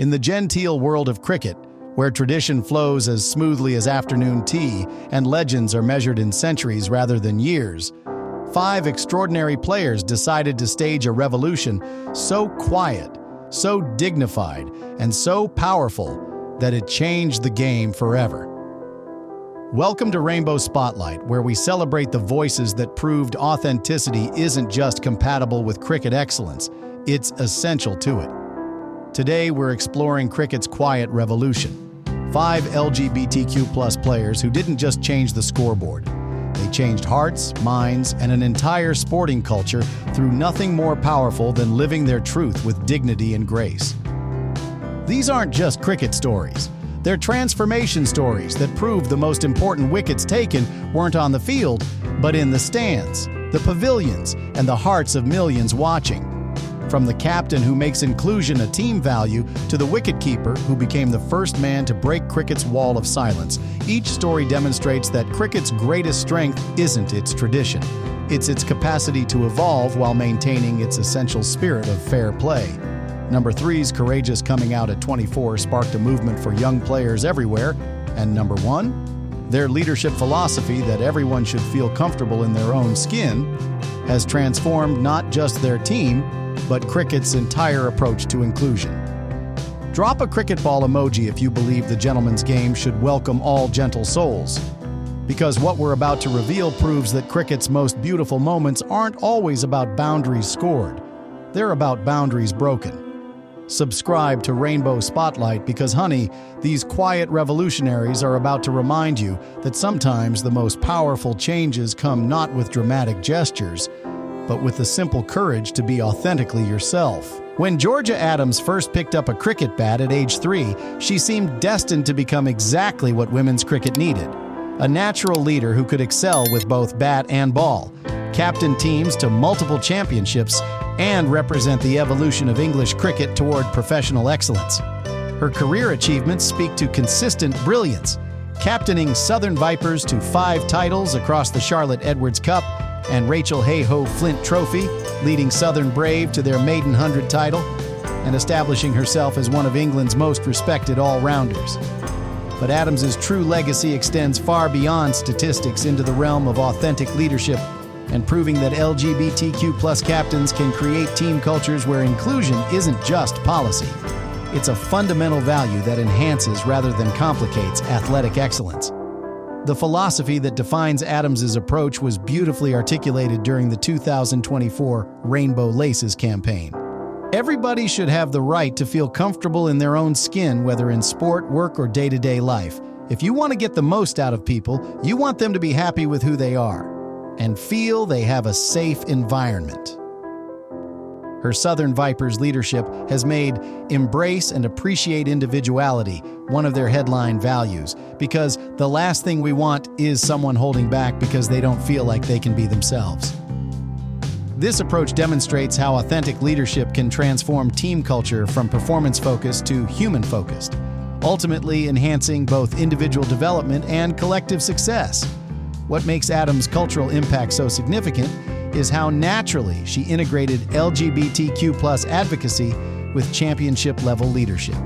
In the genteel world of cricket, where tradition flows as smoothly as afternoon tea and legends are measured in centuries rather than years, 5 extraordinary players decided to stage a revolution so quiet, so dignified, and so powerful that it changed the game forever. Welcome to Rainbow Spotlight, where we celebrate the voices that proved authenticity isn't just compatible with cricket excellence, it's essential to it. Today, we're exploring cricket's quiet revolution. 5 LGBTQ+ players who didn't just change the scoreboard. They changed hearts, minds, and an entire sporting culture through nothing more powerful than living their truth with dignity and grace. These aren't just cricket stories. They're transformation stories that prove the most important wickets taken weren't on the field, but in the stands, the pavilions, and the hearts of millions watching. From the captain who makes inclusion a team value to the wicketkeeper who became the first man to break cricket's wall of silence, each story demonstrates that cricket's greatest strength isn't its tradition. It's its capacity to evolve while maintaining its essential spirit of fair play. Number 3's courageous coming out at 24 sparked a movement for young players everywhere. And number 1, their leadership philosophy that everyone should feel comfortable in their own skin has transformed not just their team, but cricket's entire approach to inclusion. Drop a cricket ball emoji if you believe the gentleman's game should welcome all gentle souls. Because what we're about to reveal proves that cricket's most beautiful moments aren't always about boundaries scored. They're about boundaries broken. Subscribe to Rainbow Spotlight because, honey, these quiet revolutionaries are about to remind you that sometimes the most powerful changes come not with dramatic gestures, but with the simple courage to be authentically yourself. When Georgia Adams first picked up a cricket bat at age 3, she seemed destined to become exactly what women's cricket needed: a natural leader who could excel with both bat and ball, captain teams to multiple championships, and represent the evolution of English cricket toward professional excellence. Her career achievements speak to consistent brilliance, captaining Southern Vipers to 5 titles across the Charlotte Edwards Cup and Rachel Hayhoe Flint Trophy, leading Southern Brave to their maiden 100 title, and establishing herself as one of England's most respected all-rounders. But Adams's true legacy extends far beyond statistics into the realm of authentic leadership and proving that LGBTQ+ captains can create team cultures where inclusion isn't just policy. It's a fundamental value that enhances rather than complicates athletic excellence. The philosophy that defines Adams's approach was beautifully articulated during the 2024 Rainbow Laces campaign. Everybody should have the right to feel comfortable in their own skin, whether in sport, work, or day-to-day life. If you want to get the most out of people, you want them to be happy with who they are and feel they have a safe environment. Her Southern Vipers leadership has made embrace and appreciate individuality one of their headline values, because the last thing we want is someone holding back because they don't feel like they can be themselves. This approach demonstrates how authentic leadership can transform team culture from performance-focused to human-focused, ultimately enhancing both individual development and collective success. What makes Adams' cultural impact so significant is how naturally she integrated LGBTQ+ advocacy with championship-level leadership.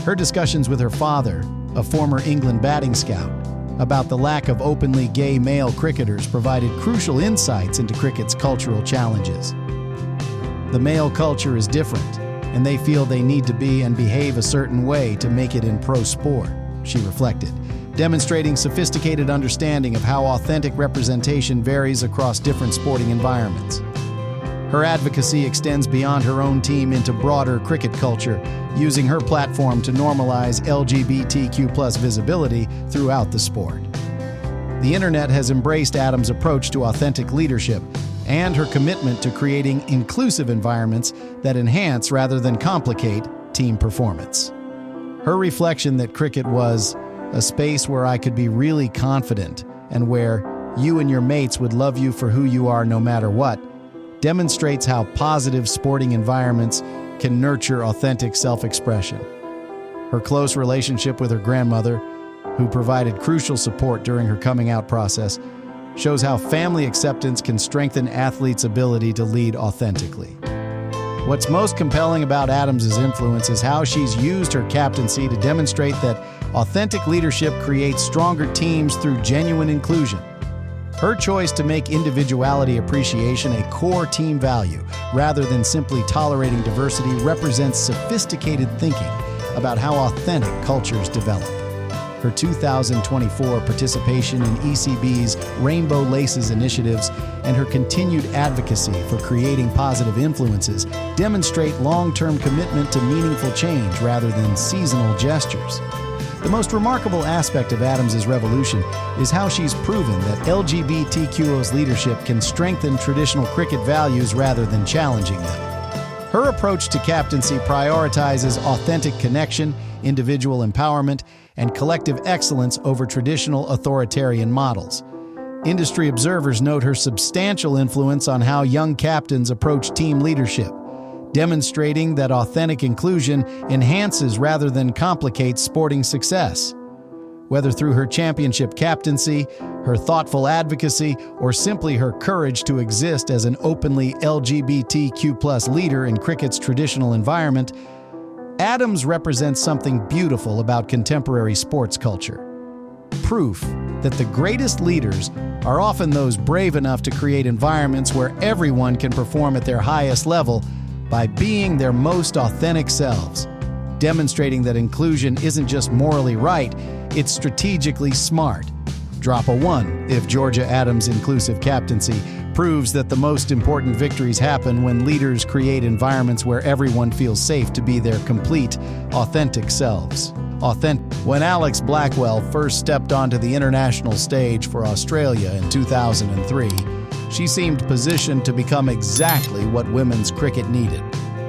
Her discussions with her father, a former England batting scout, about the lack of openly gay male cricketers provided crucial insights into cricket's cultural challenges. The male culture is different, and they feel they need to be and behave a certain way to make it in pro sport, she reflected, demonstrating sophisticated understanding of how authentic representation varies across different sporting environments. Her advocacy extends beyond her own team into broader cricket culture, using her platform to normalize LGBTQ+ visibility throughout the sport. The internet has embraced Adams' approach to authentic leadership and her commitment to creating inclusive environments that enhance rather than complicate team performance. Her reflection that cricket was a space where I could be really confident and where you and your mates would love you for who you are no matter what, demonstrates how positive sporting environments can nurture authentic self-expression. Her close relationship with her grandmother, who provided crucial support during her coming out process, shows how family acceptance can strengthen athletes' ability to lead authentically. What's most compelling about Adams' influence is how she's used her captaincy to demonstrate that authentic leadership creates stronger teams through genuine inclusion. Her choice to make individuality appreciation a core team value, rather than simply tolerating diversity, represents sophisticated thinking about how authentic cultures develop. Her 2024 participation in ECB's Rainbow Laces initiatives and her continued advocacy for creating positive influences demonstrate long-term commitment to meaningful change rather than seasonal gestures. The most remarkable aspect of Adams' revolution is how she's proven that LGBTQ's leadership can strengthen traditional cricket values rather than challenging them. Her approach to captaincy prioritizes authentic connection, individual empowerment, and collective excellence over traditional authoritarian models. Industry observers note her substantial influence on how young captains approach team leadership, demonstrating that authentic inclusion enhances rather than complicates sporting success. Whether through her championship captaincy, her thoughtful advocacy, or simply her courage to exist as an openly LGBTQ+ leader in cricket's traditional environment, Adams represents something beautiful about contemporary sports culture. Proof that the greatest leaders are often those brave enough to create environments where everyone can perform at their highest level by being their most authentic selves, demonstrating that inclusion isn't just morally right, it's strategically smart. Drop a 1 if Georgia Adams' inclusive captaincy proves that the most important victories happen when leaders create environments where everyone feels safe to be their complete, authentic selves. When Alex Blackwell first stepped onto the international stage for Australia in 2003, she seemed positioned to become exactly what women's cricket needed: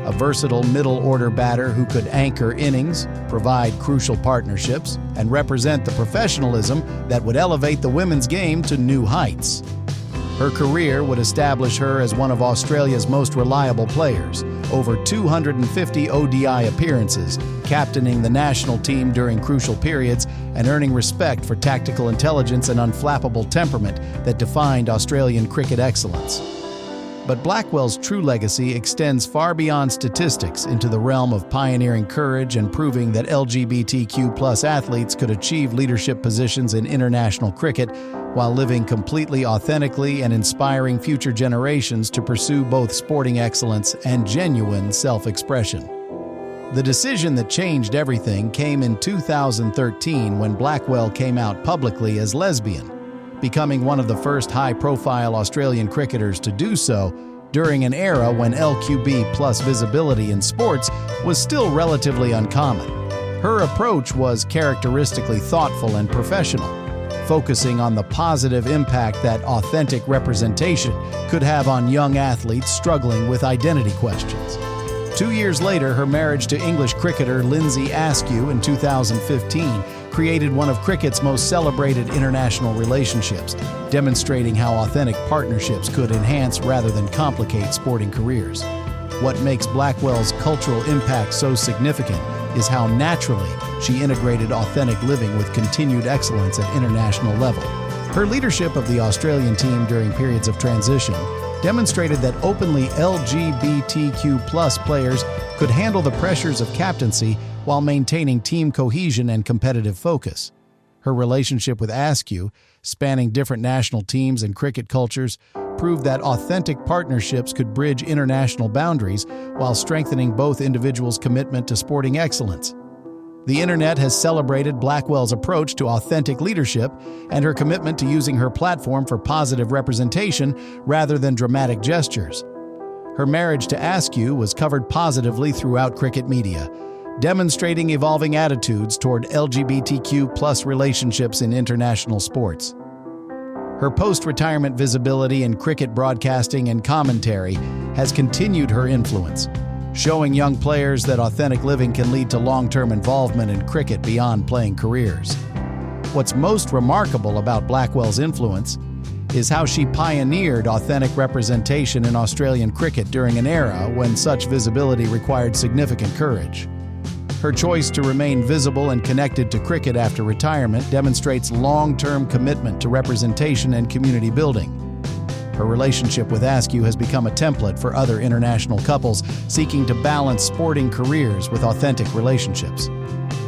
a versatile middle-order batter who could anchor innings, provide crucial partnerships, and represent the professionalism that would elevate the women's game to new heights. Her career would establish her as one of Australia's most reliable players, over 250 ODI appearances, captaining the national team during crucial periods, and earning respect for tactical intelligence and unflappable temperament that defined Australian cricket excellence. But Blackwell's true legacy extends far beyond statistics into the realm of pioneering courage and proving that LGBTQ+ athletes could achieve leadership positions in international cricket while living completely authentically and inspiring future generations to pursue both sporting excellence and genuine self-expression. The decision that changed everything came in 2013 when Blackwell came out publicly as lesbian, becoming one of the first high-profile Australian cricketers to do so during an era when LQB+ visibility in sports was still relatively uncommon. Her approach was characteristically thoughtful and professional, focusing on the positive impact that authentic representation could have on young athletes struggling with identity questions. 2 years later, her marriage to English cricketer Lindsay Askew in 2015 created one of cricket's most celebrated international relationships, demonstrating how authentic partnerships could enhance rather than complicate sporting careers. What makes Blackwell's cultural impact so significant is how naturally she integrated authentic living with continued excellence at international level. Her leadership of the Australian team during periods of transition demonstrated that openly LGBTQ+ players could handle the pressures of captaincy while maintaining team cohesion and competitive focus. Her relationship with Askew, spanning different national teams and cricket cultures, proved that authentic partnerships could bridge international boundaries while strengthening both individuals' commitment to sporting excellence. The internet has celebrated Blackwell's approach to authentic leadership and her commitment to using her platform for positive representation rather than dramatic gestures. Her marriage to Askew was covered positively throughout cricket media, demonstrating evolving attitudes toward LGBTQ+ relationships in international sports. Her post-retirement visibility in cricket broadcasting and commentary has continued her influence, showing young players that authentic living can lead to long-term involvement in cricket beyond playing careers. What's most remarkable about Blackwell's influence is how she pioneered authentic representation in Australian cricket during an era when such visibility required significant courage. Her choice to remain visible and connected to cricket after retirement demonstrates long-term commitment to representation and community building. Her relationship with Askew has become a template for other international couples seeking to balance sporting careers with authentic relationships.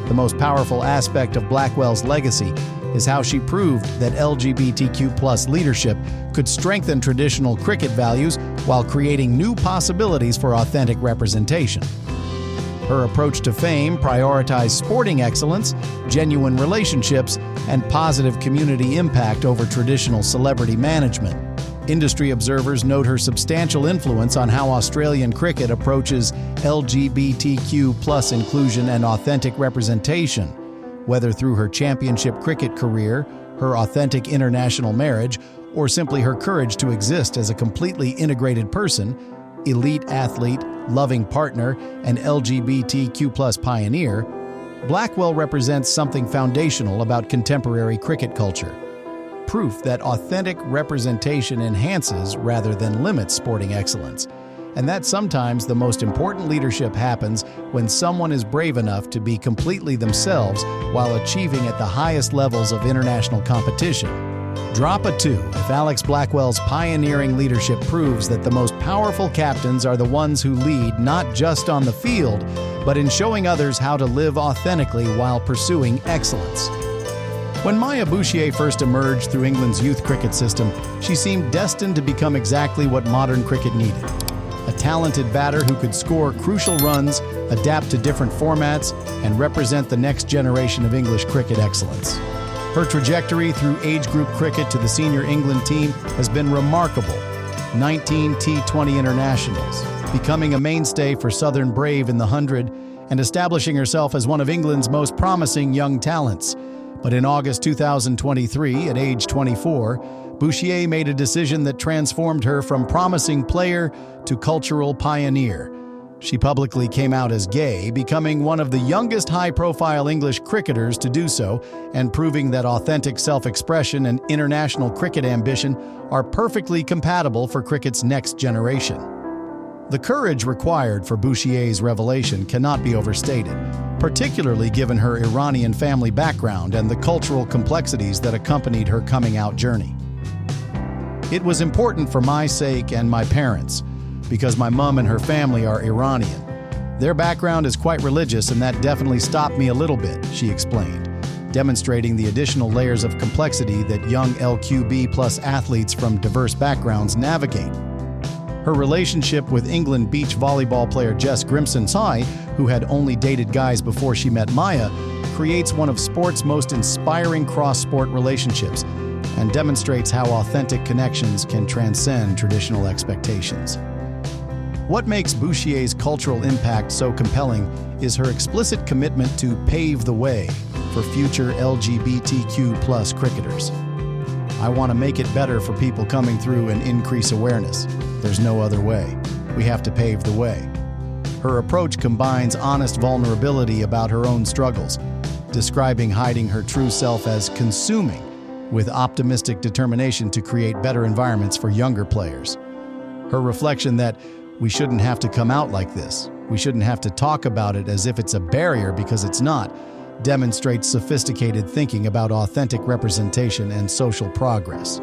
The most powerful aspect of Blackwell's legacy is how she proved that LGBTQ+ leadership could strengthen traditional cricket values while creating new possibilities for authentic representation. Her approach to fame prioritized sporting excellence, genuine relationships, and positive community impact over traditional celebrity management. Industry observers note her substantial influence on how Australian cricket approaches LGBTQ+ inclusion and authentic representation. Whether through her championship cricket career, her authentic international marriage, or simply her courage to exist as a completely integrated person, elite athlete, loving partner, and LGBTQ+ pioneer, Blackwell represents something foundational about contemporary cricket culture. Proof that authentic representation enhances rather than limits sporting excellence, and that sometimes the most important leadership happens when someone is brave enough to be completely themselves while achieving at the highest levels of international competition. Drop a 2 if Alex Blackwell's pioneering leadership proves that the most powerful captains are the ones who lead not just on the field, but in showing others how to live authentically while pursuing excellence. When Maya Bouchier first emerged through England's youth cricket system, she seemed destined to become exactly what modern cricket needed: a talented batter who could score crucial runs, adapt to different formats, and represent the next generation of English cricket excellence. Her trajectory through age group cricket to the senior England team has been remarkable. 19 T20 internationals, becoming a mainstay for Southern Brave in the 100, and establishing herself as one of England's most promising young talents. But in August 2023, at age 24, Bouchier made a decision that transformed her from promising player to cultural pioneer. She publicly came out as gay, becoming one of the youngest high-profile English cricketers to do so, and proving that authentic self-expression and international cricket ambition are perfectly compatible for cricket's next generation. The courage required for Bouchier's revelation cannot be overstated, particularly given her Iranian family background and the cultural complexities that accompanied her coming-out journey. It was important for my sake and my parents, because my mom and her family are Iranian. Their background is quite religious, and that definitely stopped me a little bit, she explained, demonstrating the additional layers of complexity that young LQB+ athletes from diverse backgrounds navigate. Her relationship with England beach volleyball player Jess Grimson-Tsai, who had only dated guys before she met Maya, creates one of sport's most inspiring cross-sport relationships and demonstrates how authentic connections can transcend traditional expectations. What makes Bouchier's cultural impact so compelling is her explicit commitment to pave the way for future LGBTQ+ cricketers. I want to make it better for people coming through and increase awareness. There's no other way. We have to pave the way. Her approach combines honest vulnerability about her own struggles, describing hiding her true self as consuming, with optimistic determination to create better environments for younger players. Her reflection that we shouldn't have to come out like this, we shouldn't have to talk about it as if it's a barrier because it's not, demonstrates sophisticated thinking about authentic representation and social progress.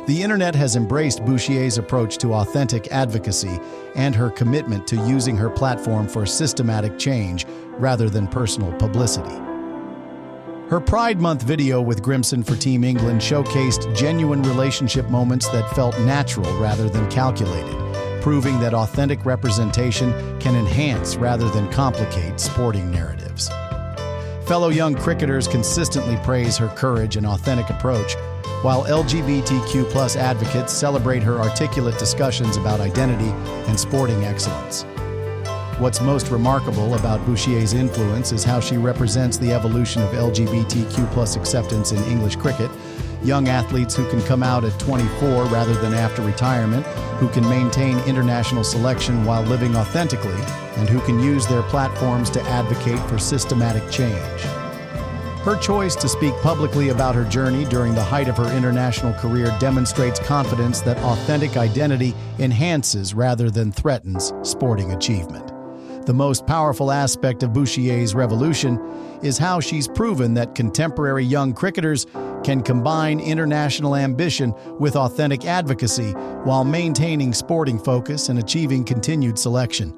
The internet has embraced Bouchier's approach to authentic advocacy and her commitment to using her platform for systematic change rather than personal publicity. Her Pride Month video with Grimson for Team England showcased genuine relationship moments that felt natural rather than calculated, proving that authentic representation can enhance rather than complicate sporting narratives. Fellow young cricketers consistently praise her courage and authentic approach, while LGBTQ+ advocates celebrate her articulate discussions about identity and sporting excellence. What's most remarkable about Bouchier's influence is how she represents the evolution of LGBTQ+ acceptance in English cricket. Young athletes who can come out at 24 rather than after retirement, who can maintain international selection while living authentically, and who can use their platforms to advocate for systematic change. Her choice to speak publicly about her journey during the height of her international career demonstrates confidence that authentic identity enhances rather than threatens sporting achievement. The most powerful aspect of Bouchier's revolution is how she's proven that contemporary young cricketers can combine international ambition with authentic advocacy while maintaining sporting focus and achieving continued selection.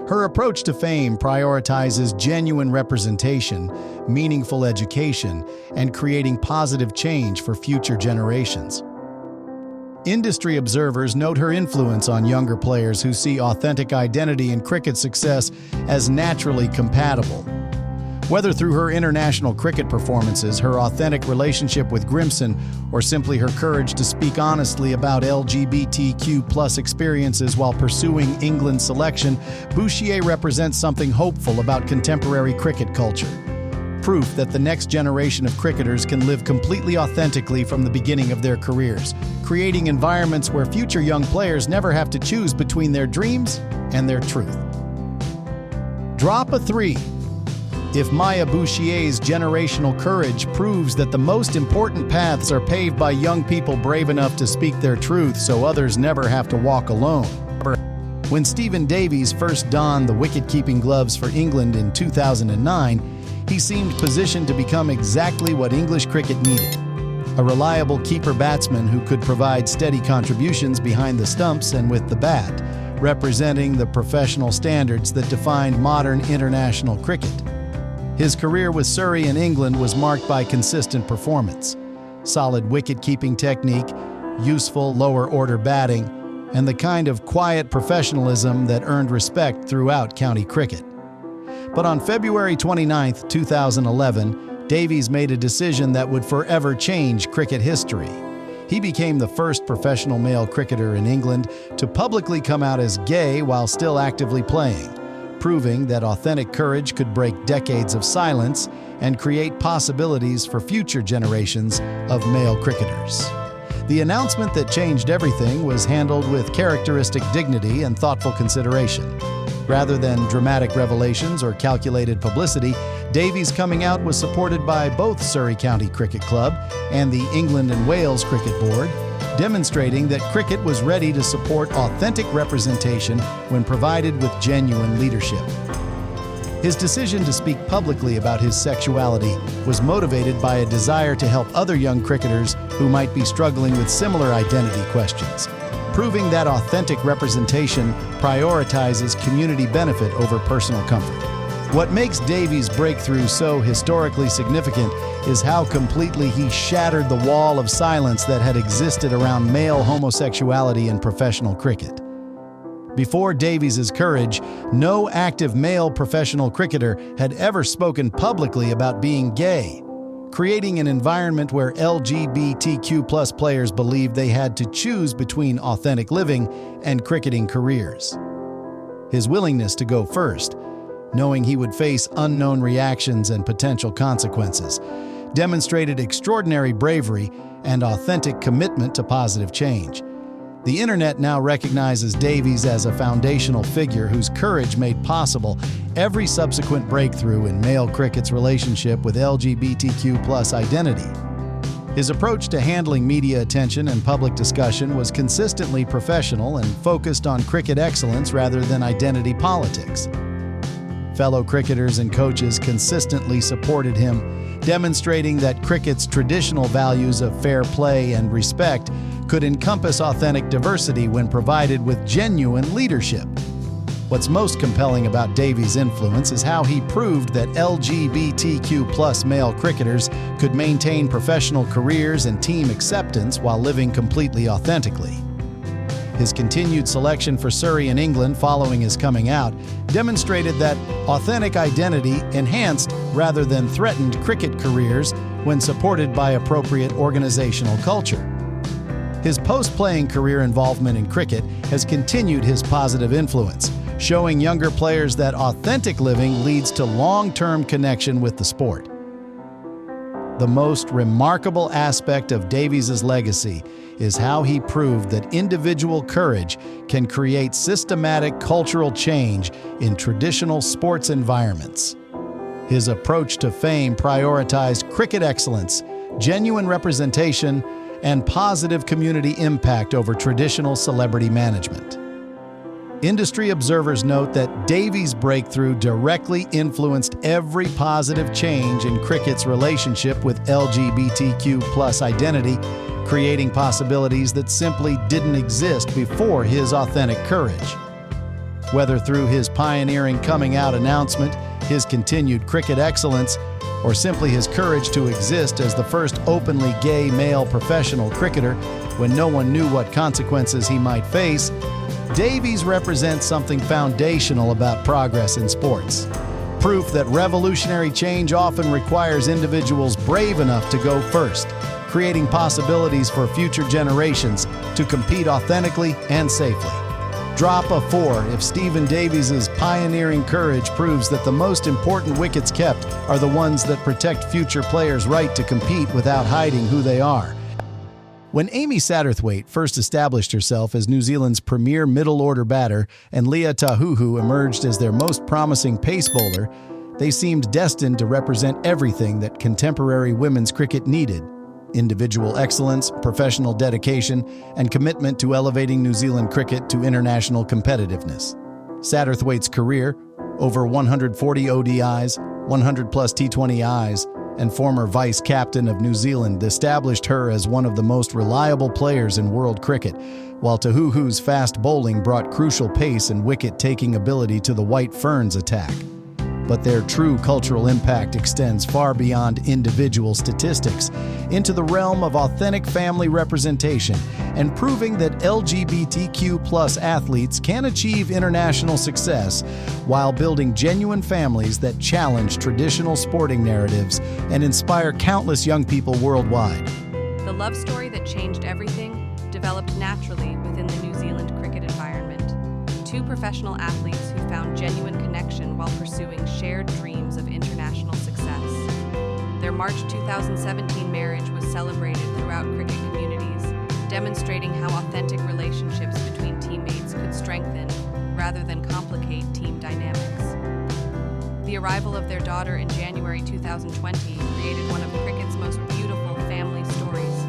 Her approach to fame prioritizes genuine representation, meaningful education, and creating positive change for future generations. Industry observers note her influence on younger players who see authentic identity and cricket success as naturally compatible. Whether through her international cricket performances, her authentic relationship with Grimson, or simply her courage to speak honestly about LGBTQ+ experiences while pursuing England's selection, Bouchier represents something hopeful about contemporary cricket culture. Proof that the next generation of cricketers can live completely authentically from the beginning of their careers, creating environments where future young players never have to choose between their dreams and their truth. Drop a 3. If Maya Bouchier's generational courage proves that the most important paths are paved by young people brave enough to speak their truth so others never have to walk alone. When Stephen Davies first donned the wicket-keeping gloves for England in 2009, he seemed positioned to become exactly what English cricket needed: a reliable keeper-batsman who could provide steady contributions behind the stumps and with the bat, representing the professional standards that defined modern international cricket. His career with Surrey in England was marked by consistent performance, solid wicket-keeping technique, useful lower-order batting, and the kind of quiet professionalism that earned respect throughout county cricket. But on February 29, 2011, Davies made a decision that would forever change cricket history. He became the first professional male cricketer in England to publicly come out as gay while still actively playing, proving that authentic courage could break decades of silence and create possibilities for future generations of male cricketers. The announcement that changed everything was handled with characteristic dignity and thoughtful consideration. Rather than dramatic revelations or calculated publicity, Davies' coming out was supported by both Surrey County Cricket Club and the England and Wales Cricket Board, demonstrating that cricket was ready to support authentic representation when provided with genuine leadership. His decision to speak publicly about his sexuality was motivated by a desire to help other young cricketers who might be struggling with similar identity questions, proving that authentic representation prioritizes community benefit over personal comfort. What makes Davies' breakthrough so historically significant is how completely he shattered the wall of silence that had existed around male homosexuality in professional cricket. Before Davies' courage, no active male professional cricketer had ever spoken publicly about being gay, creating an environment where LGBTQ+ players believed they had to choose between authentic living and cricketing careers. His willingness to go first, knowing he would face unknown reactions and potential consequences, demonstrated extraordinary bravery and authentic commitment to positive change. The internet now recognizes Davies as a foundational figure whose courage made possible every subsequent breakthrough in male cricket's relationship with LGBTQ+ identity. His approach to handling media attention and public discussion was consistently professional and focused on cricket excellence rather than identity politics. Fellow cricketers and coaches consistently supported him, demonstrating that cricket's traditional values of fair play and respect could encompass authentic diversity when provided with genuine leadership. What's most compelling about Davies' influence is how he proved that LGBTQ+ male cricketers could maintain professional careers and team acceptance while living completely authentically. His continued selection for Surrey in England following his coming out demonstrated that authentic identity enhanced rather than threatened cricket careers when supported by appropriate organizational culture. His post-playing career involvement in cricket has continued his positive influence, showing younger players that authentic living leads to long-term connection with the sport. The most remarkable aspect of Davies' legacy is how he proved that individual courage can create systematic cultural change in traditional sports environments. His approach to fame prioritized cricket excellence, genuine representation, and positive community impact over traditional celebrity management. Industry observers note that Davies' breakthrough directly influenced every positive change in cricket's relationship with LGBTQ+ identity, creating possibilities that simply didn't exist before his authentic courage. Whether through his pioneering coming out announcement, his continued cricket excellence, or simply his courage to exist as the first openly gay male professional cricketer when no one knew what consequences he might face, Davies represents something foundational about progress in sports. Proof that revolutionary change often requires individuals brave enough to go first, creating possibilities for future generations to compete authentically and safely. Drop a 4 if Stephen Davies' pioneering courage proves that the most important wickets kept are the ones that protect future players' right to compete without hiding who they are. When Amy Satterthwaite first established herself as New Zealand's premier middle-order batter and Leah Tahuhu emerged as their most promising pace bowler, they seemed destined to represent everything that contemporary women's cricket needed: individual excellence, professional dedication, and commitment to elevating New Zealand cricket to international competitiveness. Satterthwaite's career, over 140 ODIs, 100-plus T20Is, and former vice-captain of New Zealand, established her as one of the most reliable players in world cricket, while Tahuhu's fast bowling brought crucial pace and wicket-taking ability to the White Ferns attack. But their true cultural impact extends far beyond individual statistics into the realm of authentic family representation and proving that LGBTQ+ athletes can achieve international success while building genuine families that challenge traditional sporting narratives and inspire countless young people worldwide. The love story that changed everything developed naturally within the New Zealand cricket environment. Two professional athletes who found genuine connection while pursuing shared dreams of international success. Their March 2017 marriage was celebrated throughout cricket communities, demonstrating how authentic relationships between teammates could strengthen rather than complicate team dynamics. The arrival of their daughter in January 2020 created one of cricket's most beautiful family stories,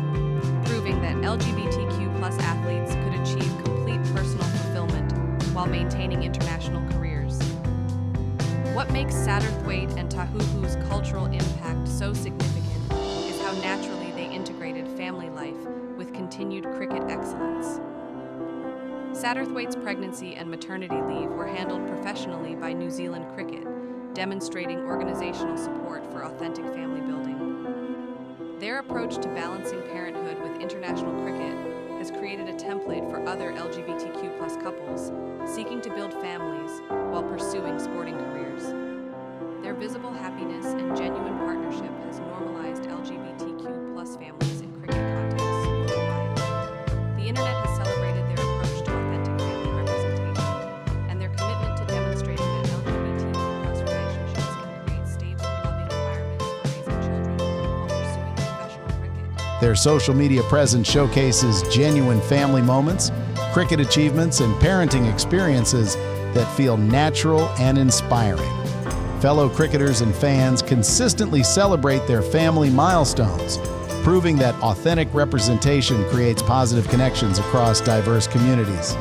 proving that LGBTQ+ athletes could achieve complete personal fulfillment while maintaining international careers. What makes Satterthwaite and Tahuhu's cultural impact so significant is how naturally they integrated family life with continued cricket excellence. Satterthwaite's pregnancy and maternity leave were handled professionally by New Zealand Cricket, demonstrating organizational support for authentic family building. Their approach to balancing parenthood with international cricket has created a template for other LGBTQ+ couples seeking to build families while pursuing sporting careers. Their visible happiness and genuine partnership has normalized LGBTQ+ families in cricket contexts worldwide. The internet has celebrated their approach to authentic family representation and their commitment to demonstrating that LGBTQ+ relationships can create stable, loving environments for raising children while pursuing professional cricket. Their social media presence showcases genuine family moments, cricket achievements, and parenting experiences that feel natural and inspiring. Fellow cricketers and fans consistently celebrate their family milestones, proving that authentic representation creates positive connections across diverse communities.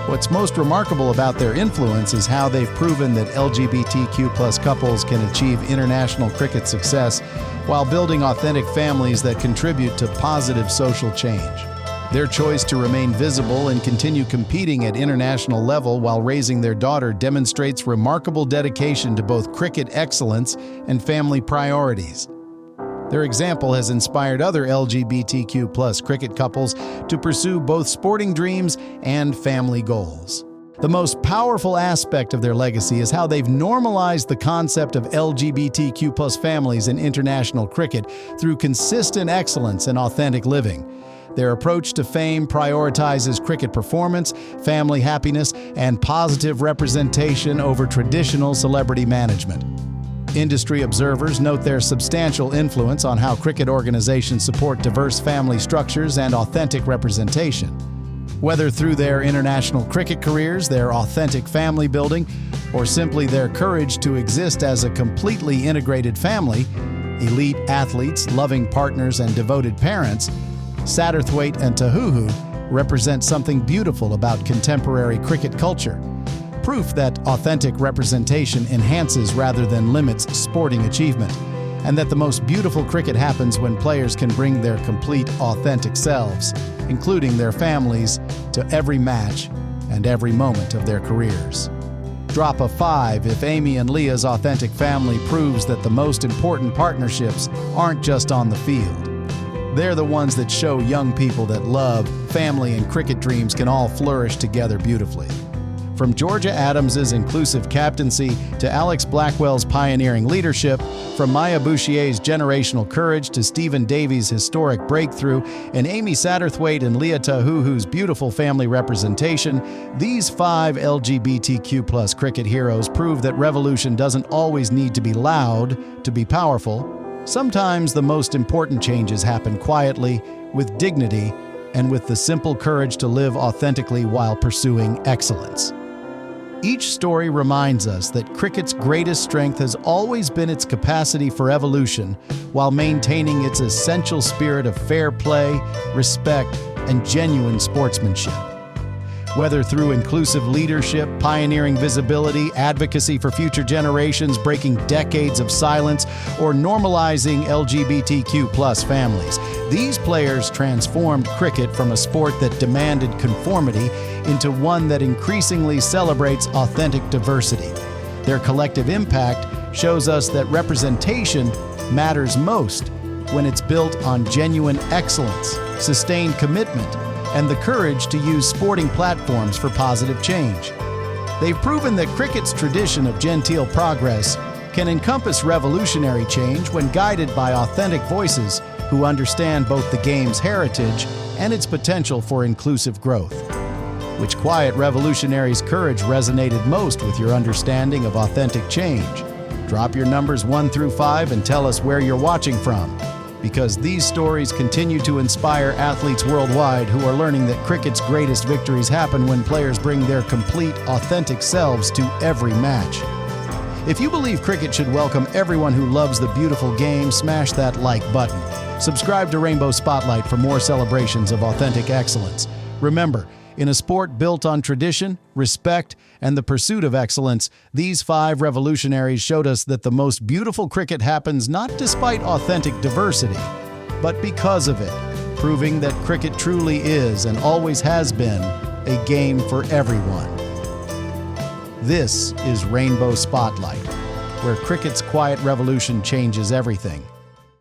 What's most remarkable about their influence is how they've proven that LGBTQ+ couples can achieve international cricket success while building authentic families that contribute to positive social change. Their choice to remain visible and continue competing at international level while raising their daughter demonstrates remarkable dedication to both cricket excellence and family priorities. Their example has inspired other LGBTQ+ cricket couples to pursue both sporting dreams and family goals. The most powerful aspect of their legacy is how they've normalized the concept of LGBTQ+ families in international cricket through consistent excellence and authentic living. Their approach to fame prioritizes cricket performance, family happiness, and positive representation over traditional celebrity management. Industry observers note their substantial influence on how cricket organizations support diverse family structures and authentic representation. Whether through their international cricket careers, their authentic family building, or simply their courage to exist as a completely integrated family, elite athletes, loving partners, and devoted parents, Satterthwaite and Tahuhu represent something beautiful about contemporary cricket culture. Proof that authentic representation enhances rather than limits sporting achievement, and that the most beautiful cricket happens when players can bring their complete, authentic selves, including their families, to every match and every moment of their careers. Drop a 5 if Amy and Leah's authentic family proves that the most important partnerships aren't just on the field. They're the ones that show young people that love, family, and cricket dreams can all flourish together beautifully. From Georgia Adams's inclusive captaincy to Alex Blackwell's pioneering leadership, from Maya Bouchier's generational courage to Stephen Davies' historic breakthrough, and Amy Satterthwaite and Leah Tahuhu's beautiful family representation, these 5 LGBTQ+ cricket heroes prove that revolution doesn't always need to be loud to be powerful. Sometimes the most important changes happen quietly, with dignity, and with the simple courage to live authentically while pursuing excellence. Each story reminds us that cricket's greatest strength has always been its capacity for evolution, while maintaining its essential spirit of fair play, respect, and genuine sportsmanship. Whether through inclusive leadership, pioneering visibility, advocacy for future generations, breaking decades of silence, or normalizing LGBTQ+ families, these players transformed cricket from a sport that demanded conformity into one that increasingly celebrates authentic diversity. Their collective impact shows us that representation matters most when it's built on genuine excellence, sustained commitment, and the courage to use sporting platforms for positive change. They've proven that cricket's tradition of genteel progress can encompass revolutionary change when guided by authentic voices who understand both the game's heritage and its potential for inclusive growth. Which quiet revolutionary's courage resonated most with your understanding of authentic change? Drop your numbers 1 through 5 and tell us where you're watching from, because these stories continue to inspire athletes worldwide who are learning that cricket's greatest victories happen when players bring their complete, authentic selves to every match. If you believe cricket should welcome everyone who loves the beautiful game, smash that like button. Subscribe to Rainbow Spotlight for more celebrations of authentic excellence. Remember, in a sport built on tradition, respect, and the pursuit of excellence, these 5 revolutionaries showed us that the most beautiful cricket happens not despite authentic diversity, but because of it, proving that cricket truly is and always has been a game for everyone. This is Rainbow Spotlight, where cricket's quiet revolution changes everything.